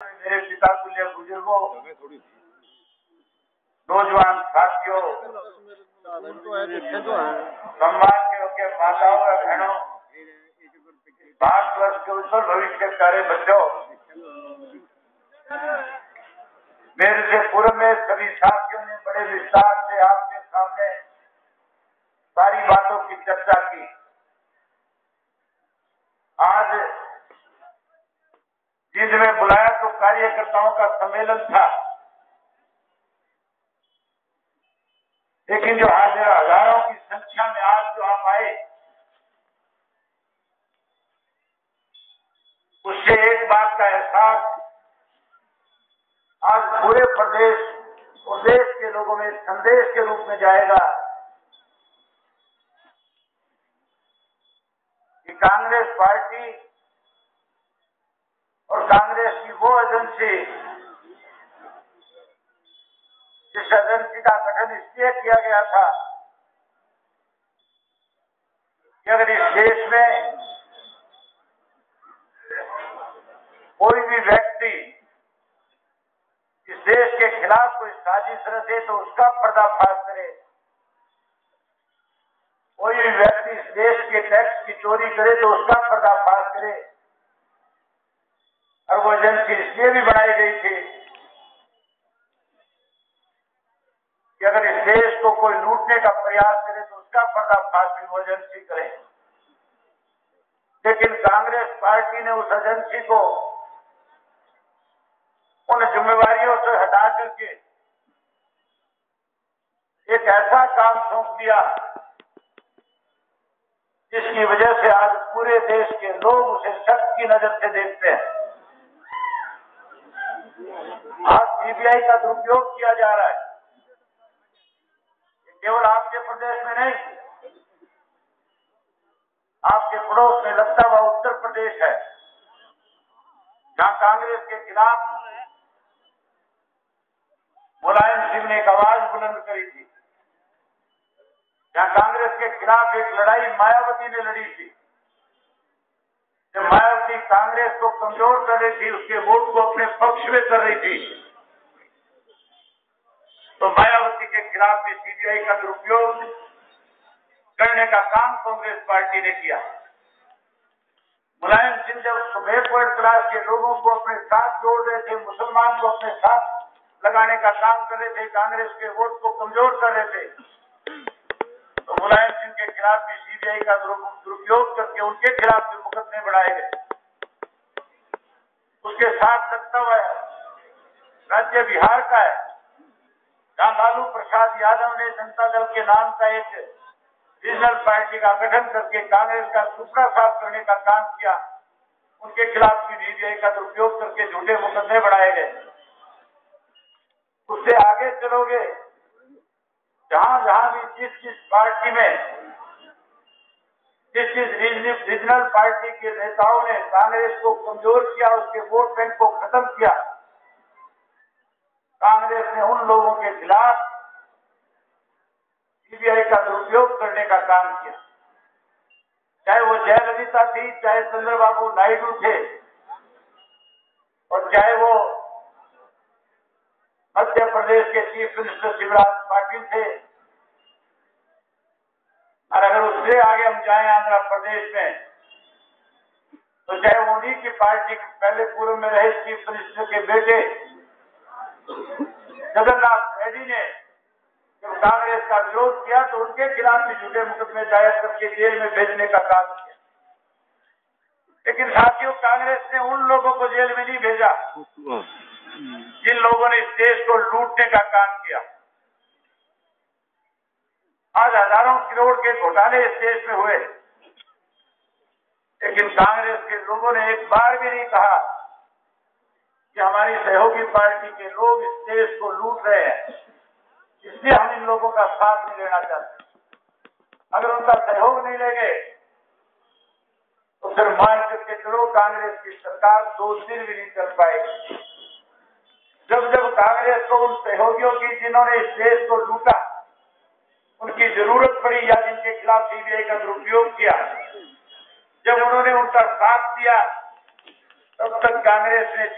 मेरे पिता तुल्य बुजुर्गों, नौजवान साथियों, सम्मान के माताओं और बहनों, भारतवर्ष के उज्जवल भविष्य के प्यारे बच्चों, मेरे से पूर्व में सभी साथियों ने बड़े विस्तार से आपके सामने सारी बातों की चर्चा की। आज जींद में बुलाया तो कार्यकर्ताओं का सम्मेलन था, लेकिन जो हजारों की संख्या में आज जो आप आए, उससे एक बात का एहसास आज पूरे प्रदेश और देश के लोगों में संदेश के रूप में जाएगा कि कांग्रेस पार्टी और कांग्रेस की वो एजेंसी, जिस एजेंसी का गठन इसलिए किया गया था कि अगर इस देश में कोई भी व्यक्ति इस देश के खिलाफ कोई साजिश रचे तो उसका पर्दाफाश करे, कोई भी व्यक्ति इस देश के टैक्स की चोरी करे तो उसका पर्दाफाश करे। और वो एजेंसी इसलिए भी बनाई गई थी कि अगर इस देश को कोई लूटने का प्रयास करे तो उसका पर्दाफाश भी वो एजेंसी करे। लेकिन कांग्रेस पार्टी ने उस एजेंसी को उन जिम्मेवारियों से हटा करके एक ऐसा काम सौंप दिया जिसकी वजह से आज पूरे देश के लोग उसे शक की नजर से देखते हैं। आज सीबीआई का दुरुपयोग किया जा रहा है, केवल आपके प्रदेश में नहीं, आपके पड़ोस में लगता हुआ उत्तर प्रदेश है, जहां कांग्रेस के खिलाफ मुलायम सिंह ने एक आवाज बुलंद करी थी, जहां कांग्रेस के खिलाफ एक लड़ाई मायावती ने लड़ी थी। जब मायावती कांग्रेस को कमजोर कर रही थी, उसके वोट को अपने पक्ष में कर रही थी, तो मायावती के खिलाफ भी सीबीआई का दुरुपयोग करने का काम कांग्रेस पार्टी ने किया। मुलायम सिंह जब बैकवर्ड क्लास के लोगों को अपने साथ जोड़ रहे थे, मुसलमान को अपने साथ लगाने का काम कर रहे थे, कांग्रेस के वोट को कमजोर कर रहे थे, तो मुलायम सिंह के खिलाफ भी सीबीआई का दुरुपयोग करके उनके खिलाफ भी मुकदमे बढ़ाए गए। उसके साथ लगता हुआ राज्य बिहार का है, जहां लालू प्रसाद यादव ने जनता दल के नाम का एक रीजनल पार्टी का गठन करके कांग्रेस का सुपड़ा साफ करने का काम किया। उनके खिलाफ भी सीबीआई का दुरुपयोग करके झूठे मुकदमे बढ़ाए गए। उससे आगे चलोगे, जहां जहां भी जिस पार्टी में जिस रीजनल पार्टी के नेताओं ने कांग्रेस को कमजोर किया, उसके वोट बैंक को खत्म किया, कांग्रेस ने उन लोगों के खिलाफ सीबीआई का दुरुपयोग करने का काम किया। चाहे वो जयललिता थी, चाहे चंद्रबाबू नायडू थे, और चाहे वो मध्य प्रदेश के चीफ मिनिस्टर शिवराज पाटिल थे, और अगर उससे आगे हम जाएं आंध्र प्रदेश में, तो चाहे मोदी की पार्टी पहले पूर्व में रहे चीफ मिनिस्टर के बेटे जगन्नाथ रेड्डी ने जब कांग्रेस का विरोध किया तो उनके खिलाफ भी झूठे मुकदमे दायर करके जेल में भेजने का काम किया। लेकिन साथियों, कांग्रेस ने उन लोगों को जेल में नहीं भेजा जिन लोगों ने इस देश को लूटने का काम किया। आज हजारों करोड़ के घोटाले इस देश में हुए, लेकिन कांग्रेस के लोगों ने एक बार भी नहीं कहा कि हमारी सहयोगी पार्टी के लोग इस देश को लूट रहे हैं, इसलिए हम इन लोगों का साथ नहीं लेना चाहते। अगर उनका सहयोग नहीं लेंगे तो फिर मान करके चलो कांग्रेस की सरकार 2 दिन भी नहीं चल पाएगी। जब जब कांग्रेस को उन सहयोगियों की जिन्होंने इस देश को लूटा उनकी जरूरत पड़ी, या जिनके खिलाफ सीबीआई का दुरुपयोग किया, जब उन्होंने उनका साथ दिया, तब तक कांग्रेस ने